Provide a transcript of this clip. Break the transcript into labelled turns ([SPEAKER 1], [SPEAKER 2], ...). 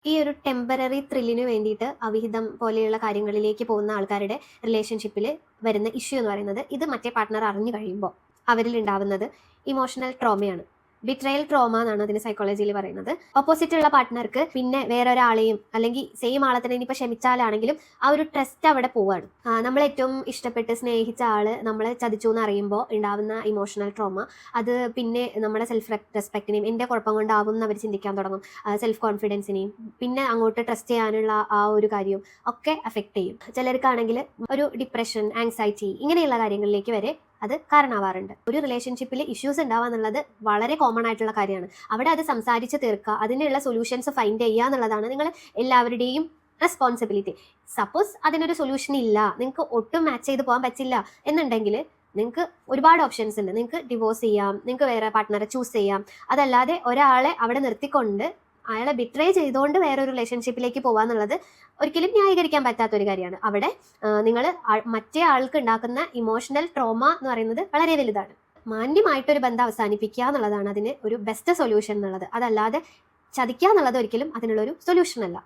[SPEAKER 1] ഈ ഒരു ടെമ്പററി ത്രില്ലിന് വേണ്ടിയിട്ട് അവിഹിതം പോലെയുള്ള കാര്യങ്ങളിലേക്ക് പോകുന്ന ആൾക്കാരുടെ റിലേഷൻഷിപ്പിൽ വരുന്ന ഇഷ്യൂ എന്ന് പറയുന്നത് ഇത് മറ്റേ പാർട്ട്ണർ അറിഞ്ഞു കഴിയുമ്പോൾ അവരിൽ ഉണ്ടാവുന്നത് ഇമോഷണൽ ട്രോമയാണ്. ബിട്രയൽ ട്രോമ എന്നാണ് അതിന് സൈക്കോളജിയിൽ പറയുന്നത്. ഓപ്പോസിറ്റ് ഉള്ള പാർട്ട്ണർക്ക് പിന്നെ വേറൊരാളെയും അല്ലെങ്കിൽ സെയിം ആളെ തന്നെ ഇനിയിപ്പോൾ ക്ഷമിച്ചാലാണെങ്കിലും ആ ഒരു ട്രസ്റ്റ് അവിടെ പോവാണ്. നമ്മൾ ഏറ്റവും ഇഷ്ടപ്പെട്ട് സ്നേഹിച്ച ആള് നമ്മളെ ചതിച്ചു എന്ന് അറിയുമ്പോൾ ഉണ്ടാവുന്ന ഇമോഷണൽ ട്രോമ അത് പിന്നെ നമ്മുടെ സെൽഫ് റെസ്പെക്റ്റിനെയും എൻ്റെ കുഴപ്പം കൊണ്ടാവും എന്ന് അവർ ചിന്തിക്കാൻ തുടങ്ങും. സെൽഫ് കോൺഫിഡൻസിനെയും പിന്നെ അങ്ങോട്ട് ട്രസ്റ്റ് ചെയ്യാനുള്ള ആ ഒരു കാര്യവും ഒക്കെ അഫക്റ്റ് ചെയ്യും. ചിലർക്കാണെങ്കിൽ ഒരു ഡിപ്രഷൻ, ആങ്സൈറ്റി ഇങ്ങനെയുള്ള കാര്യങ്ങളിലേക്ക് വരെ അത് കാരണമാവാറുണ്ട്. ഒരു റിലേഷൻഷിപ്പിൽ ഇഷ്യൂസ് ഉണ്ടാവുക എന്നുള്ളത് വളരെ കോമൺ ആയിട്ടുള്ള കാര്യമാണ്. അവിടെ അത് സംസാരിച്ച് തീർക്കുക, അതിനുള്ള സൊല്യൂഷൻസ് ഫൈൻഡ് ചെയ്യുക എന്നുള്ളതാണ് നിങ്ങൾ എല്ലാവരുടെയും റെസ്പോൺസിബിലിറ്റി. സപ്പോസ് അതിനൊരു സൊല്യൂഷൻ ഇല്ല, നിങ്ങൾക്ക് ഒട്ടും മാച്ച് ചെയ്ത് പോകാൻ പറ്റില്ല എന്നുണ്ടെങ്കിൽ നിങ്ങൾക്ക് ഒരുപാട് ഓപ്ഷൻസ് ഉണ്ട്. നിങ്ങൾക്ക് ഡിവോഴ്സ് ചെയ്യാം, നിങ്ങൾക്ക് വേറെ പാർട്ട്ണറെ ചൂസ് ചെയ്യാം. അതല്ലാതെ ഒരാളെ അവിടെ നിർത്തിക്കൊണ്ട് അയാളെ ബിട്രേ ചെയ്തുകൊണ്ട് വേറൊരു റിലേഷൻഷിപ്പിലേക്ക് പോകാന്നുള്ളത് ഒരിക്കലും ന്യായീകരിക്കാൻ പറ്റാത്തൊരു കാര്യമാണ്. അവിടെ നിങ്ങൾ മറ്റേ ആൾക്ക് ഉണ്ടാക്കുന്ന ഇമോഷണൽ ട്രോമ എന്ന് പറയുന്നത് വളരെ വലുതാണ്. മാന്യമായിട്ടൊരു ബന്ധം അവസാനിപ്പിക്കുക എന്നുള്ളതാണ് അതിന് ഒരു ബെസ്റ്റ് സൊല്യൂഷൻ എന്നുള്ളത്. അതല്ലാതെ ചതിക്കുക എന്നുള്ളത് ഒരിക്കലും അതിനുള്ളൊരു സൊല്യൂഷൻ അല്ല.